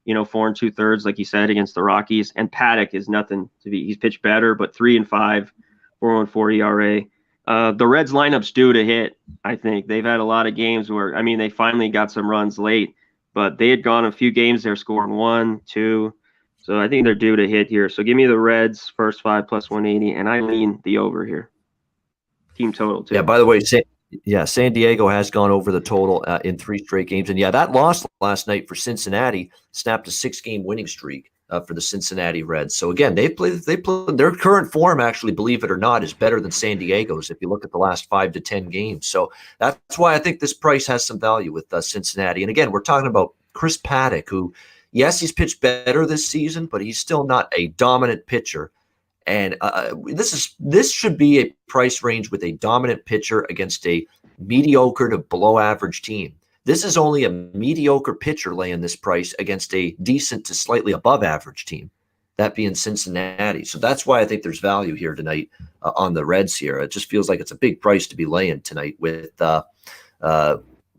4 2/3, like you said, against the Rockies. And Paddock is nothing to be. He's pitched better, but 3-5, 4.14 ERA. The Reds lineup's due to hit. I think they've had a lot of games where, they finally got some runs late, but they had gone a few games. They're scoring 1, 2. So I think they're due to hit here. So give me the Reds, first 5 plus 180, and I lean the over here. Team total too. Yeah. By the way, San Diego has gone over the total in 3 straight games. And that loss last night for Cincinnati snapped a 6-game winning streak for the Cincinnati Reds. So again, they play their current form, actually, believe it or not, is better than San Diego's if you look at the last 5 to 10 games. So that's why I think this price has some value with Cincinnati. And again, we're talking about Chris Paddock, who, yes, he's pitched better this season, but he's still not a dominant pitcher. And this should be a price range with a dominant pitcher against a mediocre to below average team. This is only a mediocre pitcher laying this price against a decent to slightly above average team, that being Cincinnati. So that's why I think there's value here tonight on the Reds here. It just feels like it's a big price to be laying tonight with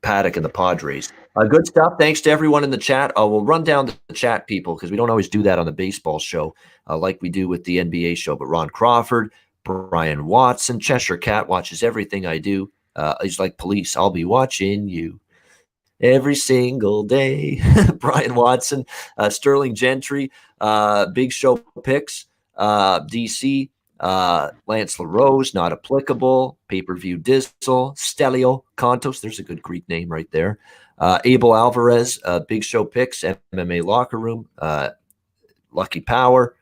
Paddock and the Padres. Good stuff. Thanks to everyone in the chat. We'll run down the chat, people, because we don't always do that on the baseball show like we do with the NBA show. But Ron Crawford, Brian Watson, Cheshire Cat watches everything I do. He's like police. I'll be watching you every single day. Brian Watson, Sterling Gentry, Big Show Picks, DC, Lance LaRose, not applicable, pay-per-view Dizzle, Stelio Contos, there's a good Greek name right there. Abel Alvarez, Big Show Picks, MMA Locker Room, Lucky Power,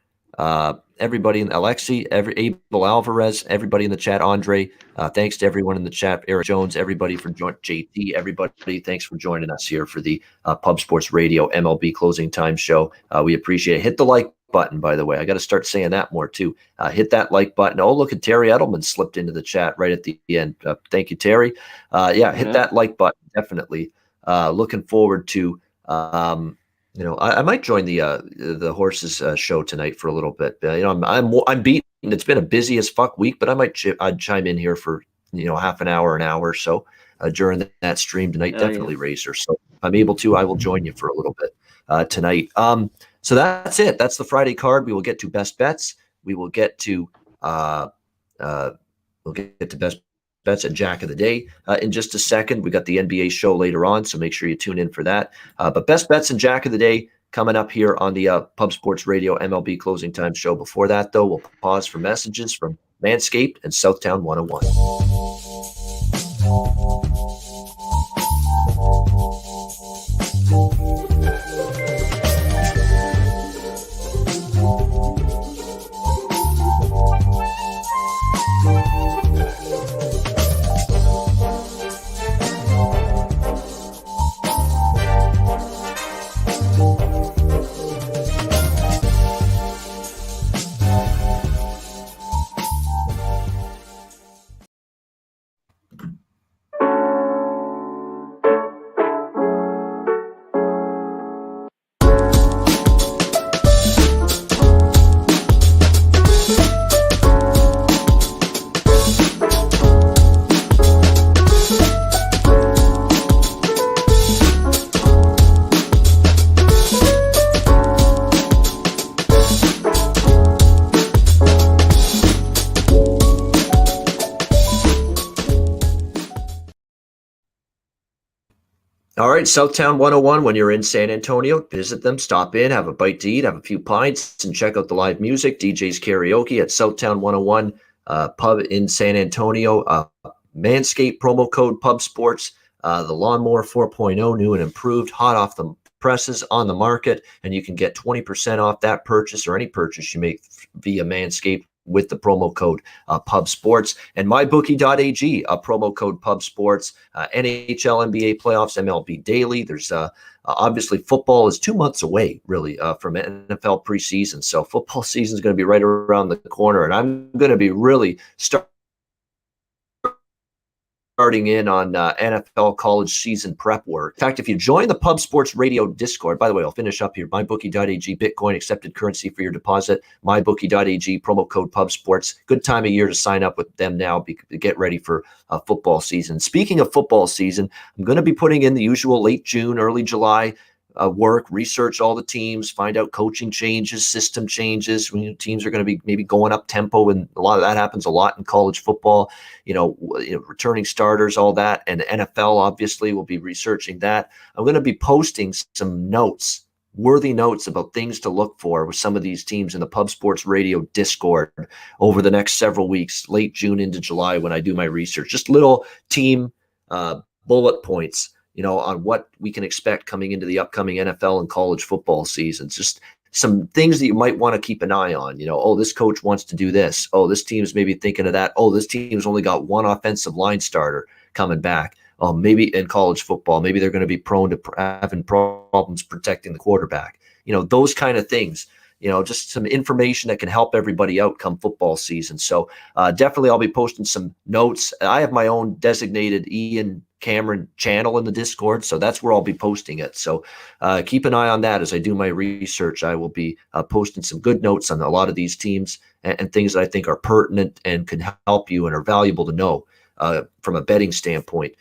everybody in Alexi, Abel Alvarez, everybody in the chat, Andre, thanks to everyone in the chat, Eric Jones, everybody for joining, JT, everybody, thanks for joining us here for the Pub Sports Radio MLB Closing Time Show. We appreciate it. Hit the like button, by the way. I got to start saying that more too. Hit that like button. Oh, look at Terry Edelman slipped into the chat right at the end. Thank you, Terry. Hit that like button, definitely. Looking forward to I might join the horses show tonight for a little bit. I'm beaten. It's been a busy as fuck week, but I'd chime in here for half an hour or so during that stream tonight. Definitely, Razor. So if I'm able to, I will join you for a little bit tonight. So that's it. That's the Friday card. We will get to best bets. We will get to best bets and Jack of the Day in just a second. We got the NBA show later on, so make sure you tune in for that. But best bets and Jack of the Day coming up here on the Pub Sports Radio MLB Closing Time show. Before that, though, we'll pause for messages from Manscaped and Southtown 101. All right, Southtown 101, when you're in San Antonio, visit them, stop in, have a bite to eat, have a few pints, and check out the live music, DJ's Karaoke at Southtown 101 pub in San Antonio. Manscaped promo code Pub Sports, the Lawnmower 4.0, new and improved, hot off the presses on the market, and you can get 20% off that purchase or any purchase you make via Manscaped with the promo code Pub Sports, and mybookie.ag, promo code Pub Sports. NHL, NBA playoffs, MLB daily. There's obviously football is 2 months away, really, from NFL preseason. So football season is going to be right around the corner, and I'm going to be really starting in on NFL college season prep work. In fact, if you join the Pub Sports Radio Discord, by the way, I'll finish up here. MyBookie.ag, Bitcoin accepted currency for your deposit. MyBookie.ag, promo code Pub Sports. Good time of year to sign up with them now to get ready for football season. Speaking of football season, I'm going to be putting in the usual late June, early July work, research all the teams, find out coaching changes, system changes. Teams are going to be maybe going up tempo, and a lot of that happens a lot in college football. Returning starters, all that, and NFL obviously will be researching that. I'm going to be posting some worthy notes about things to look for with some of these teams in the Pub Sports Radio Discord over the next several weeks, late June into July, when I do my research. Just little team bullet points, on what we can expect coming into the upcoming NFL and college football seasons. Just some things that you might want to keep an eye on. This coach wants to do this. Oh, this team's maybe thinking of that. Oh, this team's only got one offensive line starter coming back. Oh, maybe in college football, maybe they're going to be prone to having problems protecting the quarterback. Those kind of things. just some information that can help everybody out come football season. So definitely I'll be posting some notes. I have my own designated Ian Cameron channel in the Discord, so that's where I'll be posting it. So keep an eye on that as I do my research. I will be posting some good notes on a lot of these teams and things that I think are pertinent and can help you and are valuable to know from a betting standpoint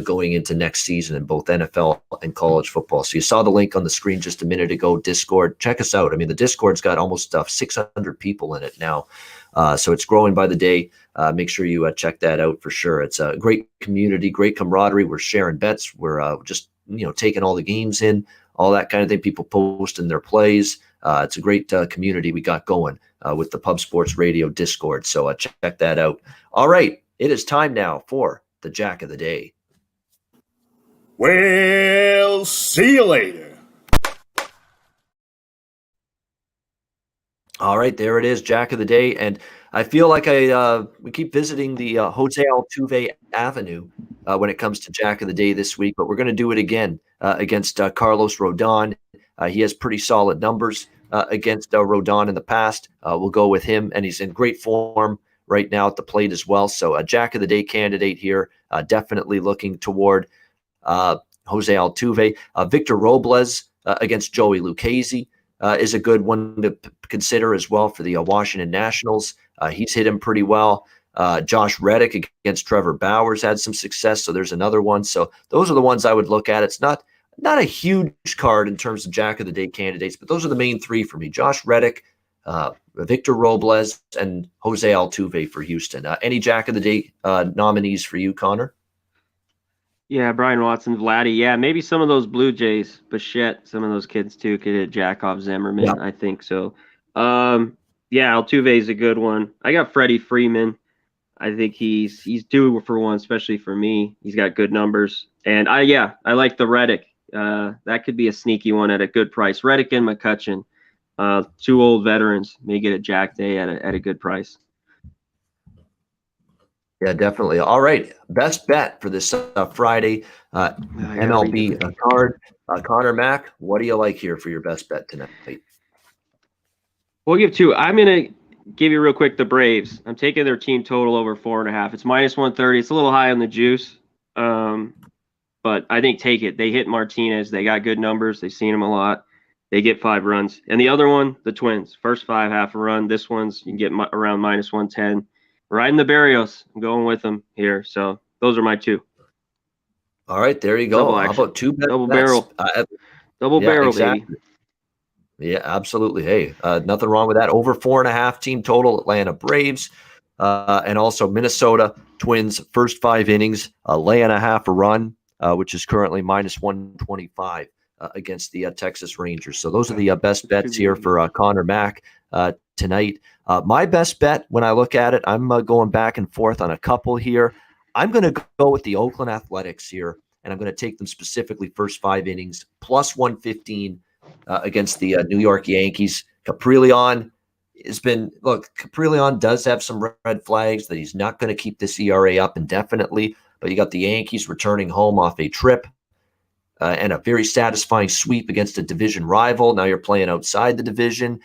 going into next season in both NFL and college football. So you saw the link on the screen just a minute ago, Discord. Check us out. I mean, the Discord's got almost 600 people in it now. So it's growing by the day. Make sure you check that out for sure. It's a great community, great camaraderie. We're sharing bets. We're just, taking all the games in, all that kind of thing. People posting their plays. It's a great community we got going with the Pub Sports Radio Discord. So check that out. All right. It is time now for the Jack of the Day. Well, see you later. All right, there it is, Jack of the Day. And I feel like we keep visiting the Jose Altuve Avenue when it comes to Jack of the Day this week, but we're going to do it again against Carlos Rodon. He has pretty solid numbers against Rodon in the past. We'll go with him, and he's in great form right now at the plate as well. So a Jack of the Day candidate here, definitely looking toward Jose Altuve. Victor Robles against Joey Lucchesi is a good one to consider as well for the Washington Nationals. He's hit him pretty well. Josh Reddick against Trevor Bauer's had some success, so there's another one. So those are the ones I would look at. It's not a huge card in terms of Jack of the Day candidates, but those are the main three for me: Josh Reddick, Victor Robles, and Jose Altuve for Houston. Any Jack of the Day nominees for you, Connor? Yeah, Brian Watson, Vladdy. Yeah, maybe some of those Blue Jays, Bichette, some of those kids too could hit Jack off Zimmerman. Yeah. I think so. Yeah, Altuve is a good one. I got Freddie Freeman. I think he's due for one, especially for me. He's got good numbers, and I like the Reddick. That could be a sneaky one at a good price. Reddick and McCutchen, two old veterans, may get a Jack Day at a good price. Yeah, definitely. All right. Best bet for this Friday MLB card. Conor Mac, what do you like here for your best bet tonight? We'll give two. I'm going to give you real quick the Braves. I'm taking their team total over 4.5. It's minus 130. It's a little high on the juice, but I think take it. They hit Martinez. They got good numbers. They've seen him a lot. They get 5 runs. And the other one, the Twins. First 5, half a run. This one's you can get around minus 110. Riding the Barrios. I'm going with them here. So those are my two. All right, there you go. How about two bets? Double barrel. Double barrel, exactly. Baby. Yeah, absolutely. Hey, nothing wrong with that. Over 4.5 team total, Atlanta Braves. And also Minnesota Twins, first 5 innings, lay and a half a run, which is currently minus 125 against the Texas Rangers. So those are the best bets here for Conor Mac tonight. My best bet, when I look at it, I'm going back and forth on a couple here. I'm going to go with the Oakland Athletics here, and I'm going to take them specifically first 5 innings, plus 115 against the New York Yankees. Caprillion does have some red flags that he's not going to keep this ERA up indefinitely, but you got the Yankees returning home off a trip and a very satisfying sweep against a division rival. Now you're playing outside the division.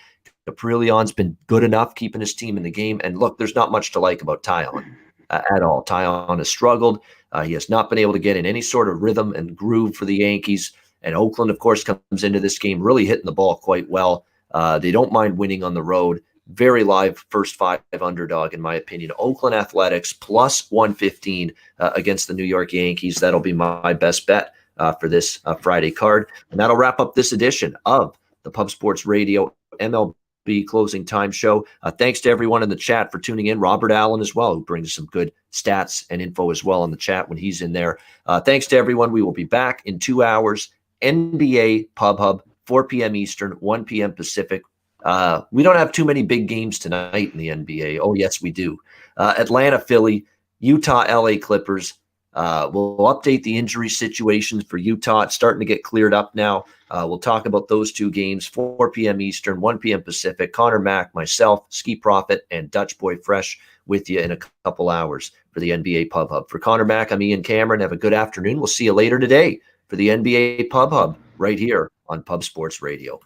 Caprillion's been good enough keeping his team in the game. And look, there's not much to like about Taillon at all. Taillon has struggled. He has not been able to get in any sort of rhythm and groove for the Yankees. And Oakland, of course, comes into this game really hitting the ball quite well. They don't mind winning on the road. Very live first 5 underdog, in my opinion. Oakland Athletics plus 115 against the New York Yankees. That'll be my best bet for this Friday card. And that'll wrap up this edition of the Pub Sports Radio MLB closing time show. Thanks to everyone in the chat for tuning in. Robert Allen as well, who brings some good stats and info as well in the chat when he's in there. Thanks to everyone. We will be back in 2 hours. NBA Pub Hub, 4 p.m. Eastern, 1 p.m. Pacific. We don't have too many big games tonight in the NBA. Oh, yes, we do. Atlanta, Philly, Utah, LA Clippers. We'll update the injury situations for Utah. It's starting to get cleared up now. We'll talk about those 2 games, 4 p.m. Eastern, 1 p.m. Pacific. Conor Mac, myself, Ski Prophet, and Dutch Boy Fresh with you in a couple hours for the NBA Pub Hub. For Conor Mac, I'm Ian Cameron. Have a good afternoon. We'll see you later today for the NBA Pub Hub right here on Pub Sports Radio.